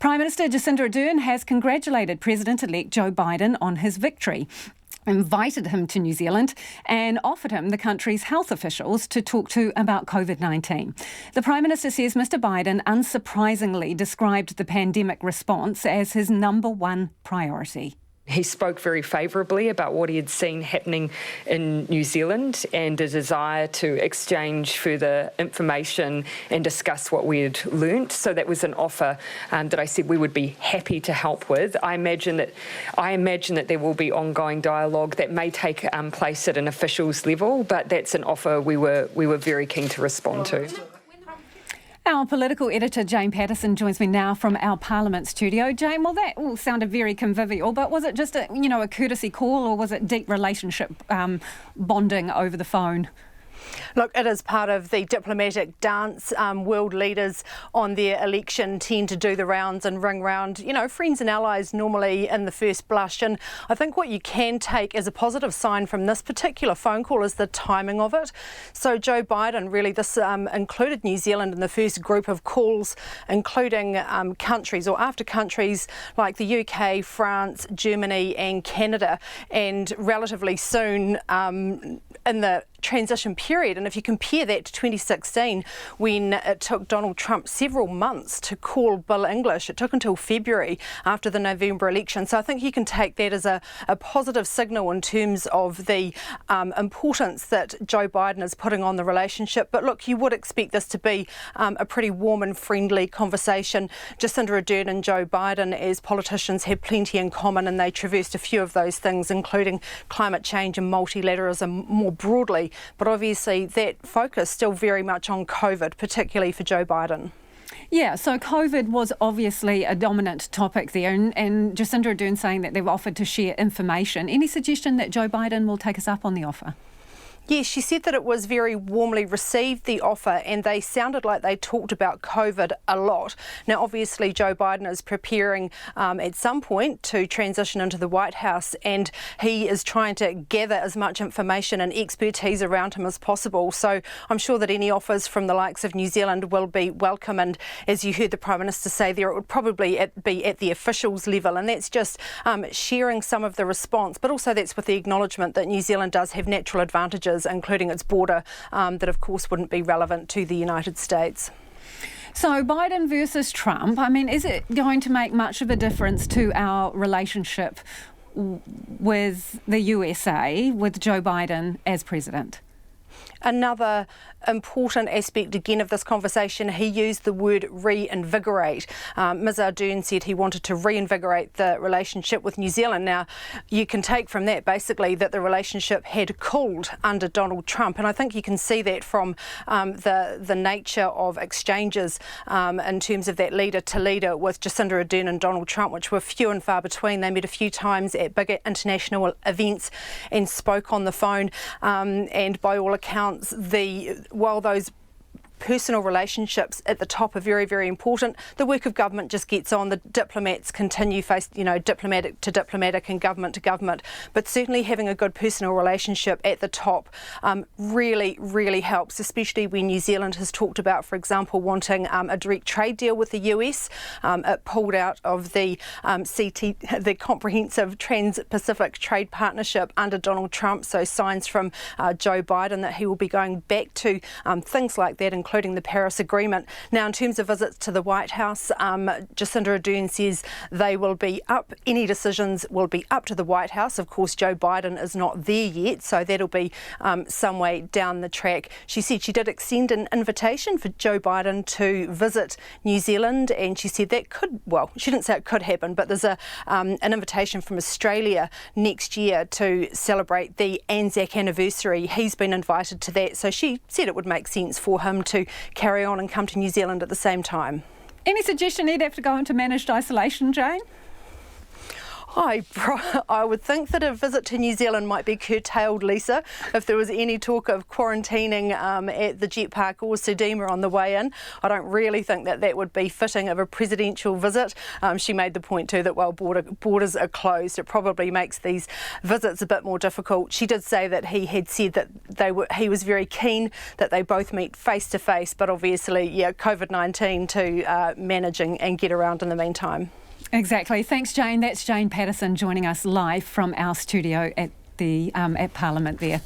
Prime Minister Jacinda Ardern has congratulated President-elect Joe Biden on his victory, invited him to New Zealand and offered him the country's health officials to talk to about COVID-19. The Prime Minister says Mr Biden unsurprisingly described the pandemic response as his number one priority. He spoke very favourably about what he had seen happening in New Zealand and a desire to exchange further information and discuss what we had learnt. So that was an offer that I said we would be happy to help with. I imagine that there will be ongoing dialogue that may take place at an officials level, but that's an offer we were very keen to respond to. Our political editor, Jane Patterson, joins me now from our Parliament studio. Jane, well, that all sounded very convivial, but was it just a courtesy call, or was it deep relationship bonding over the phone? Look, it is part of the diplomatic dance. World leaders on their election tend to do the rounds and ring round, friends and allies normally in the first blush. And I think what you can take as a positive sign from this particular phone call is the timing of it. So Joe Biden, really, this included New Zealand in the first group of calls, including countries or after countries like the UK, France, Germany and Canada, and relatively soon in the transition period. And if you compare that to 2016, when it took Donald Trump several months to call Bill English, it took until February after the November election. So I think you can take that as a positive signal in terms of the importance that Joe Biden is putting on the relationship. But look, you would expect this to be a pretty warm and friendly conversation. Jacinda Ardern and Joe Biden, as politicians, have plenty in common, and they traversed a few of those things, including climate change and multilateralism more broadly. But obviously that focus still very much on COVID, particularly for Joe Biden. Yeah, so COVID was obviously a dominant topic there, and Jacinda Ardern saying that they've offered to share information. Any suggestion that Joe Biden will take us up on the offer? Yes, she said that it was very warmly received, the offer, and they sounded like they talked about COVID a lot. Now, obviously, Joe Biden is preparing at some point to transition into the White House, and he is trying to gather as much information and expertise around him as possible. So I'm sure that any offers from the likes of New Zealand will be welcome. And as you heard the Prime Minister say there, it would probably be at the officials level, and that's just sharing some of the response, but also that's with the acknowledgement that New Zealand does have natural advantages, including its border, that of course wouldn't be relevant to the United States. So Biden versus Trump, is it going to make much of a difference to our relationship with the USA with Joe Biden as president? Another important aspect again of this conversation, he used the word reinvigorate. Ms Ardern said he wanted to reinvigorate the relationship with New Zealand. Now, you can take from that basically that the relationship had cooled under Donald Trump, and I think you can see that from the nature of exchanges in terms of that leader to leader with Jacinda Ardern and Donald Trump, which were few and far between. They met a few times at bigger international events and spoke on the phone, and by all accounts, while those personal relationships at the top are very, very important, the work of government just gets on. The diplomats continue diplomatic to diplomatic and government to government. But certainly having a good personal relationship at the top really, really helps, especially when New Zealand has talked about, for example, wanting a direct trade deal with the US. It pulled out of the the Comprehensive Trans-Pacific Trade Partnership under Donald Trump. So signs from Joe Biden that he will be going back to things like that, including the Paris Agreement. Now, in terms of visits to the White House, Jacinda Ardern says they will be up. Any decisions will be up to the White House. Of course, Joe Biden is not there yet, so that'll be some way down the track. She said she did extend an invitation for Joe Biden to visit New Zealand, and she said that could, well, she didn't say it could happen, but there's an invitation from Australia next year to celebrate the Anzac anniversary. He's been invited to that, so she said it would make sense for him to carry on and come to New Zealand at the same time. Any suggestion he'd have to go into managed isolation, Jane? I would think that a visit to New Zealand might be curtailed, Lisa, if there was any talk of quarantining at the jet park or Sudima on the way in. I don't really think that would be fitting of a presidential visit. She made the point too that while borders are closed, it probably makes these visits a bit more difficult. She did say that he had said that he was very keen that they both meet face to face, but obviously, COVID-19 to manage and get around in the meantime. Exactly. Thanks, Jane. That's Jane Patterson joining us live from our studio at Parliament there.